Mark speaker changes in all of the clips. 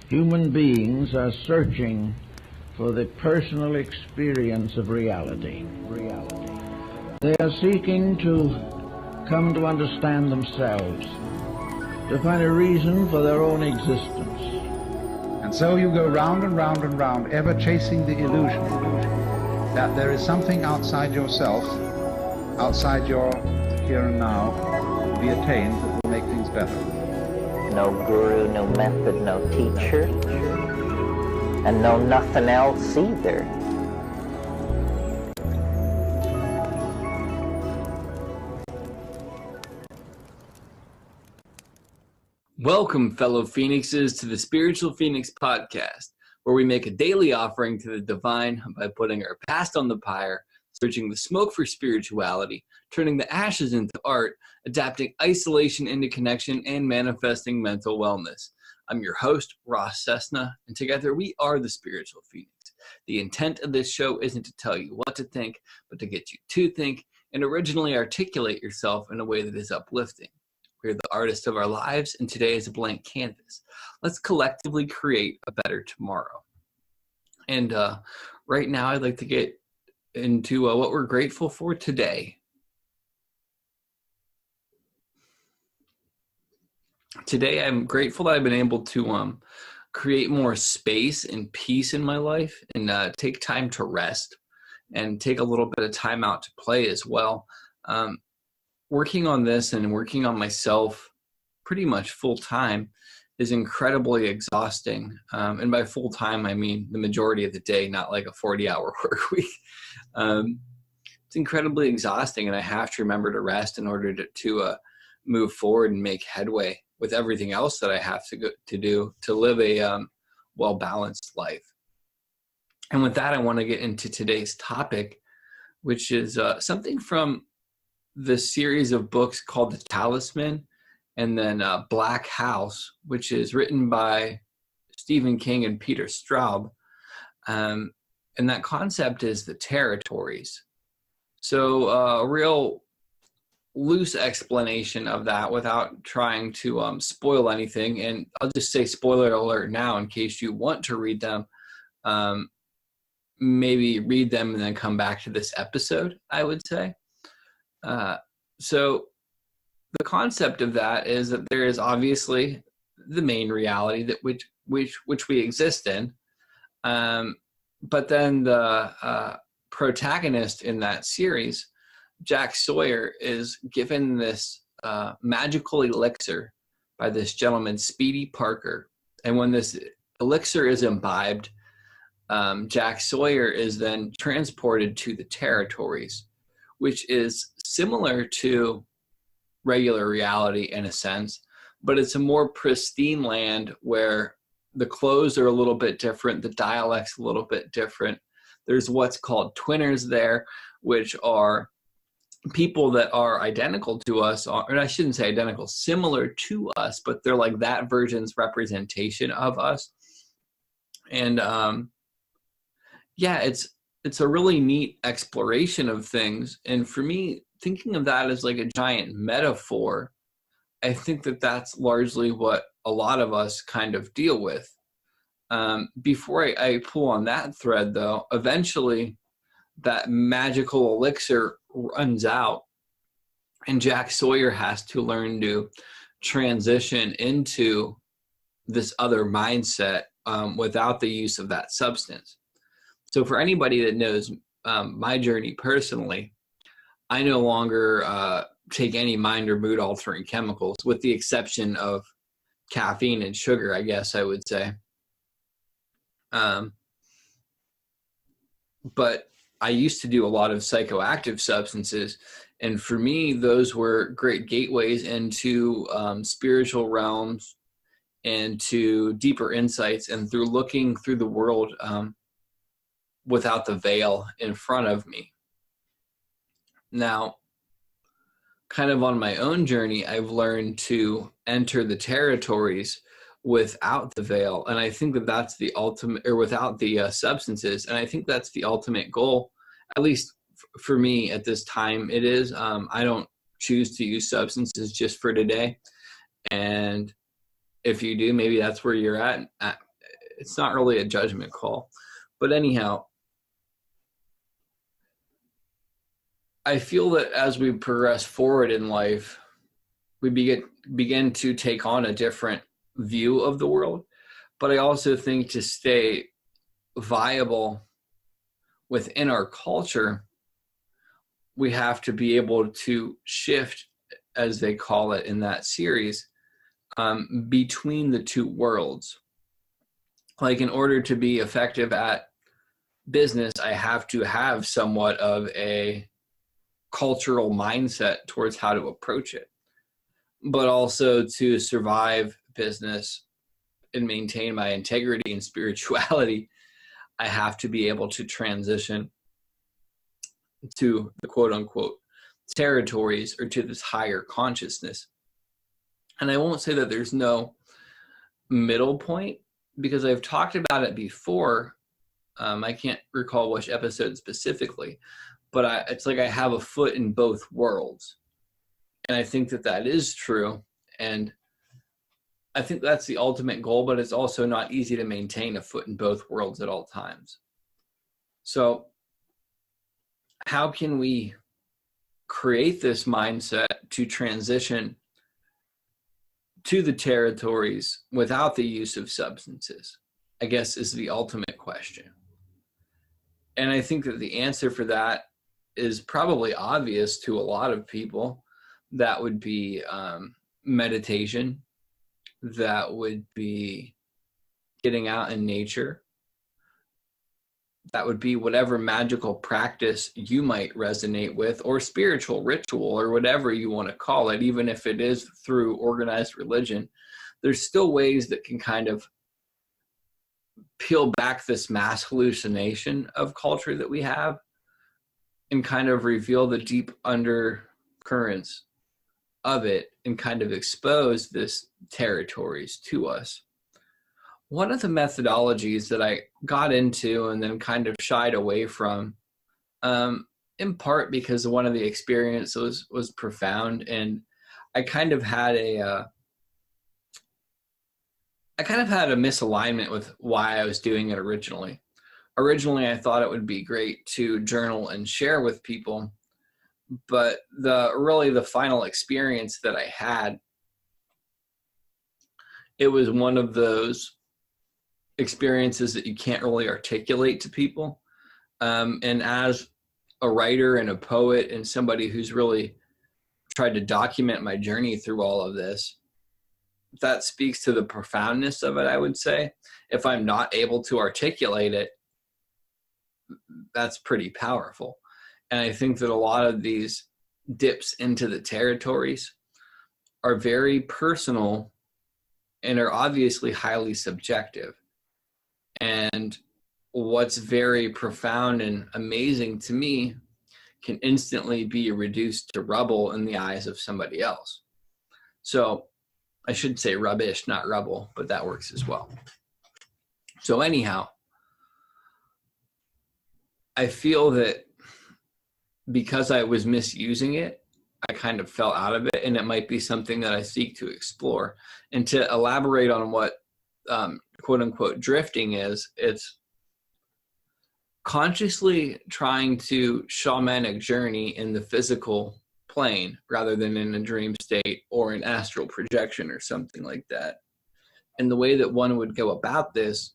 Speaker 1: Human beings are searching for the personal experience of reality. They are seeking to come to understand themselves, to find a reason for their own existence.
Speaker 2: And so you go round and round and round, ever chasing the illusion that there is something outside yourself, outside your here and now, to be attained that will make things better.
Speaker 3: No guru, no method, no teacher, and no nothing else either.
Speaker 4: Welcome, fellow Phoenixes, to the Spiritual Phoenix Podcast, where we make a daily offering to the divine by putting our past on the pyre, searching the smoke for spirituality, turning the ashes into art, adapting isolation into connection, and manifesting mental wellness. I'm your host, Ross Cessna, and together we are the Spiritual Phoenix. The intent of this show isn't to tell you what to think, but to get you to think and originally articulate yourself in a way that is uplifting. We're the artists of our lives, and today is a blank canvas. Let's collectively create a better tomorrow. And right now, I'd like to get into what we're grateful for today. Today, I'm grateful that I've been able to create more space and peace in my life and take time to rest and take a little bit of time out to play as well. Working on this and working on myself pretty much full time is incredibly exhausting. And by full time, I mean the majority of the day, not like a 40-hour work week. It's incredibly exhausting, and I have to remember to rest in order to move forward and make headway with everything else that I have to do to live a well-balanced life. And with that, I want to get into today's topic, which is something from the series of books called The Talisman, and then Black House, which is written by Stephen King and Peter Straub. And that concept is the territories. So a real loose explanation of that without trying to spoil anything. And I'll just say spoiler alert now in case you want to read them. Maybe read them and then come back to this episode, I would say. So the concept of that is that there is obviously the main reality that which we exist in. But then the protagonist in that series, Jack Sawyer, is given this magical elixir by this gentleman, Speedy Parker. And when this elixir is imbibed, Jack Sawyer is then transported to the territories, which is similar to regular reality in a sense, but it's a more pristine land where the clothes are a little bit different, the dialect's a little bit different. There's what's called twinners there, which are people that are identical to us, or I shouldn't say identical, similar to us, but they're like that version's representation of us. And it's a really neat exploration of things. And for me, thinking of that as like a giant metaphor, I think that that's largely what a lot of us kind of deal with. Before I pull on that thread, though, eventually that magical elixir runs out, and Jack Sawyer has to learn to transition into this other mindset without the use of that substance. So for anybody that knows my journey personally, I no longer take any mind or mood altering chemicals, with the exception of caffeine and sugar, I guess I would say. But I used to do a lot of psychoactive substances, and for me, those were great gateways into spiritual realms and to deeper insights, and through looking through the world without the veil in front of me. Now, kind of on my own journey, I've learned to enter the territories without the veil. And I think that that's the ultimate, or without the substances. And I think that's the ultimate goal, at least for me at this time. It is. I don't choose to use substances just for today. And if you do, maybe that's where you're at it's not really a judgment call. But anyhow, I feel that as we progress forward in life, we begin to take on a different view of the world. But I also think to stay viable within our culture, we have to be able to shift, as they call it in that series, between the two worlds. Like, in order to be effective at business, I have to have somewhat of a cultural mindset towards how to approach it. But also, to survive business and maintain my integrity and spirituality, I have to be able to transition to the quote unquote territories, or to this higher consciousness. And I won't say that there's no middle point, because I've talked about it before. I can't recall which episode specifically, but it's like I have a foot in both worlds. And I think that that is true. And I think that's the ultimate goal, but it's also not easy to maintain a foot in both worlds at all times. So how can we create this mindset to transition to the territories without the use of substances, I guess, is the ultimate question. And I think that the answer for that is probably obvious to a lot of people. That would be meditation. That would be getting out in nature. That would be whatever magical practice you might resonate with, or spiritual ritual, or whatever you want to call it. Even if it is through organized religion, there's still ways that can kind of peel back this mass hallucination of culture that we have, and kind of reveal the deep undercurrents of it, and kind of expose this territories to us. One of the methodologies that I got into and then kind of shied away from, in part because one of the experiences was profound, and I kind of had a misalignment with why I was doing it originally. Originally, I thought it would be great to journal and share with people, but the final experience that I had, it was one of those experiences that you can't really articulate to people. And as a writer and a poet and somebody who's really tried to document my journey through all of this, that speaks to the profoundness of it, I would say. If I'm not able to articulate it, that's pretty powerful. And I think that a lot of these dips into the territories are very personal and are obviously highly subjective. And what's very profound and amazing to me can instantly be reduced to rubble in the eyes of somebody else. So I should say rubbish, not rubble, but that works as well. So anyhow, I feel that because I was misusing it, I kind of fell out of it, and it might be something that I seek to explore. And to elaborate on what quote unquote drifting is, it's consciously trying to shamanic journey in the physical plane rather than in a dream state or an astral projection or something like that. And the way that one would go about this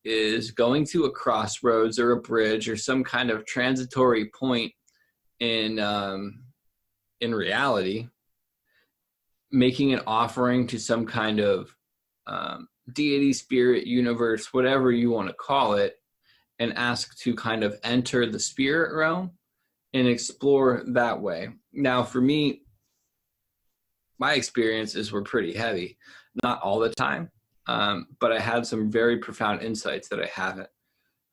Speaker 4: is going to a crossroads or a bridge or some kind of transitory point in reality, making an offering to some kind of deity, spirit, universe, whatever you want to call it, and ask to kind of enter the spirit realm and explore that way. Now, for me, my experiences were pretty heavy, not all the time, but I had some very profound insights that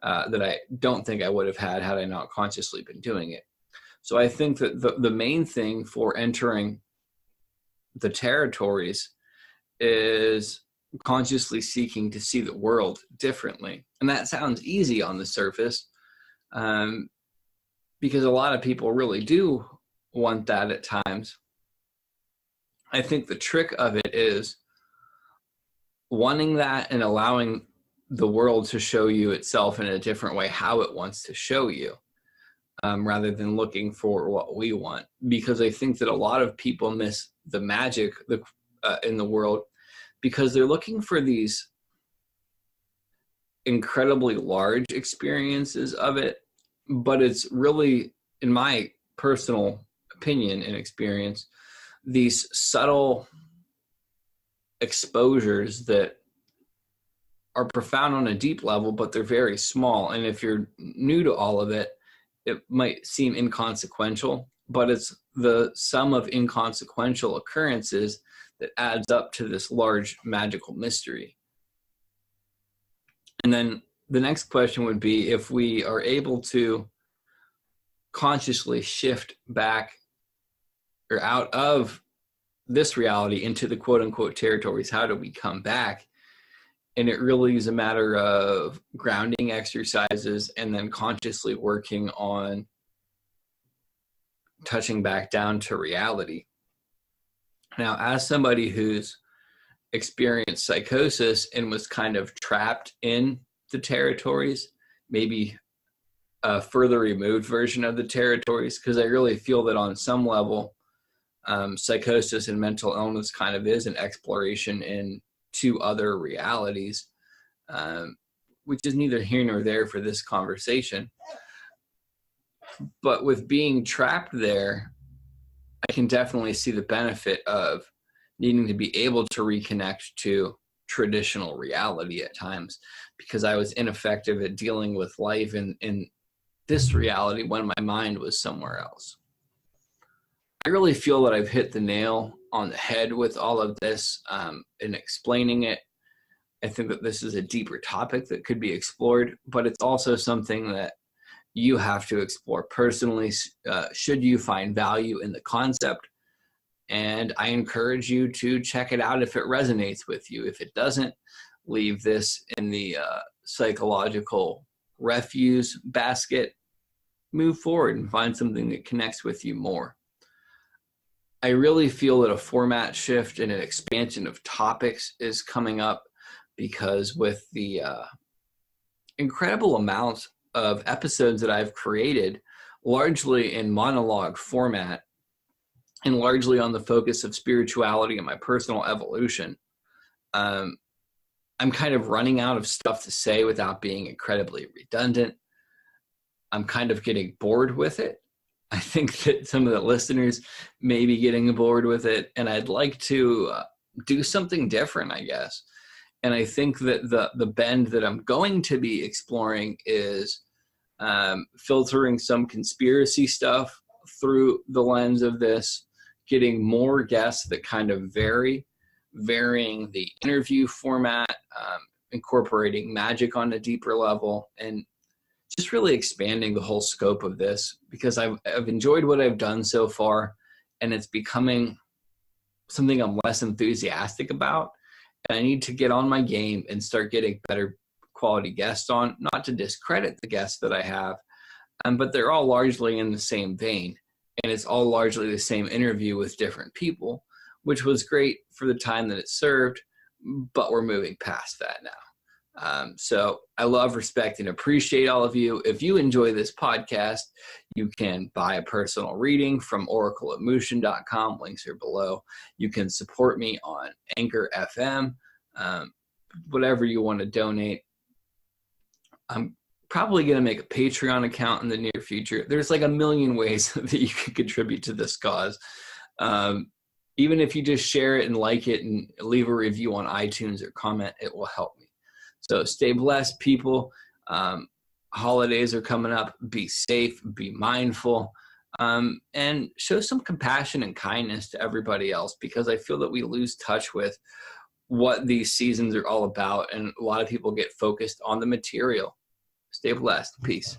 Speaker 4: I don't think I would have had I not consciously been doing it. So I think that the main thing for entering the territories is consciously seeking to see the world differently. And that sounds easy on the surface, because a lot of people really do want that at times. I think the trick of it is wanting that and allowing the world to show you itself in a different way, how it wants to show you, rather than looking for what we want. Because I think that a lot of people miss the magic in the world because they're looking for these incredibly large experiences of it, but it's really, in my personal opinion and experience, these subtle exposures that are profound on a deep level, but they're very small. And if you're new to all of it, it might seem inconsequential, but it's the sum of inconsequential occurrences that adds up to this large magical mystery. And then the next question would be, if we are able to consciously shift back or out of this reality into the quote unquote territories, how do we come back? And it really is a matter of grounding exercises and then consciously working on touching back down to reality. Now, as somebody who's experienced psychosis and was kind of trapped in the territories, maybe a further removed version of the territories, because I really feel that on some level, psychosis and mental illness kind of is an exploration into other realities, which is neither here nor there for this conversation. But with being trapped there, I can definitely see the benefit of needing to be able to reconnect to traditional reality at times, because I was ineffective at dealing with life in this reality when my mind was somewhere else. I really feel that I've hit the nail on the head with all of this in explaining it. I think that this is a deeper topic that could be explored, but it's also something that you have to explore personally, should you find value in the concept. And I encourage you to check it out if it resonates with you. If it doesn't, leave this in the psychological refuse basket. Move forward and find something that connects with you more. I really feel that a format shift and an expansion of topics is coming up, because with the incredible amounts of episodes that I've created, largely in monologue format and largely on the focus of spirituality and my personal evolution, I'm kind of running out of stuff to say without being incredibly redundant. I'm kind of getting bored with it. I think that some of the listeners may be getting bored with it, and I'd like to do something different, I guess. And I think that the bend that I'm going to be exploring is filtering some conspiracy stuff through the lens of this, getting more guests that kind of varying the interview format, incorporating magic on a deeper level, and just really expanding the whole scope of this, because I've enjoyed what I've done so far, and it's becoming something I'm less enthusiastic about. And I need to get on my game and start getting better quality guests on, not to discredit the guests that I have, but they're all largely in the same vein, and it's all largely the same interview with different people, which was great for the time that it served, but we're moving past that now. So I love, respect, and appreciate all of you. If you enjoy this podcast, you can buy a personal reading from oracleofmotion.com. Links are below. You can support me on Anchor FM, whatever you want to donate. I'm probably going to make a Patreon account in the near future. There's like a million ways that you can contribute to this cause. Even if you just share it and like it and leave a review on iTunes or comment, it will help me. So stay blessed, people. Holidays are coming up. Be safe, be mindful, and show some compassion and kindness to everybody else, because I feel that we lose touch with what these seasons are all about, and a lot of people get focused on the material. Stay blessed. Peace.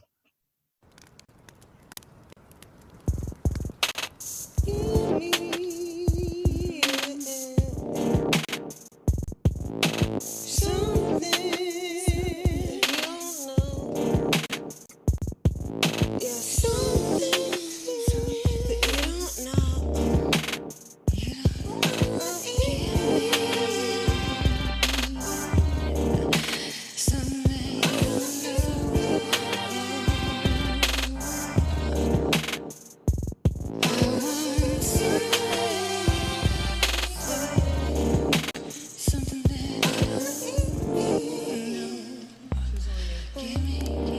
Speaker 5: Some Gimme.